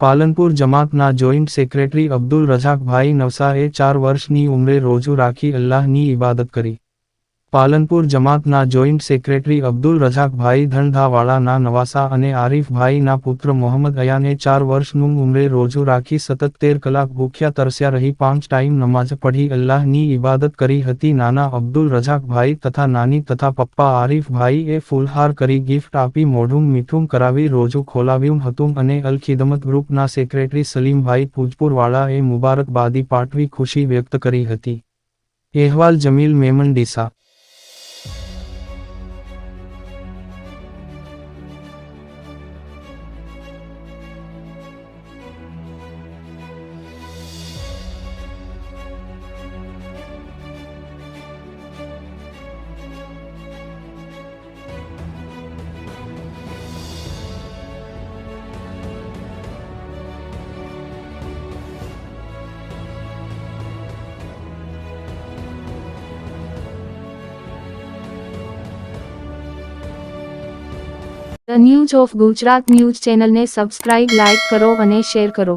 Palanpur જમાતના joint secretary Abdul Razakbhai નવસાએ 4 વર્ષની ઉંમરે રોજુ રાખી અલ્લાહની ઇબાદત કરી। પાલનપુર જમાતના જોઈન્ટ સેક્રેટરી અબ્દુલ રઝાકભાઈ ધણધાવાળાના નવાસા અને આરીફભાઈના પુત્ર મોહમ્મદ અયાને 4 વર્ષની ઉંમરે રોજુ રાખી સતત 13 કલાક ભૂખ્યા તરસ્યા રહી 5 ટાઈમ નમાઝ પઢી અલ્લાહની ઇબાદત કરી હતી। નાના અબ્દુલ રઝાકભાઈ તથા નાની તથા પપ્પા આરીફભાઈએ ફૂલહાર કરી ગિફ્ટ આપી મોઢું મીઠું કરાવી રોજુ ખોલાવ્યું હતું અને અલ ખિદમત ગ્રુપના સેક્રેટરી સલીમભાઈ પૂજપુરવાળાએ મુબારકબાદી પાઠવી ખુશી વ્યક્ત કરી હતી। અહેવાલ Jamil Memon Deesa. The news of Gujarat news ચેનલને સબસ્ક્રાઇબ, લાઇક કરો અને શેર કરો।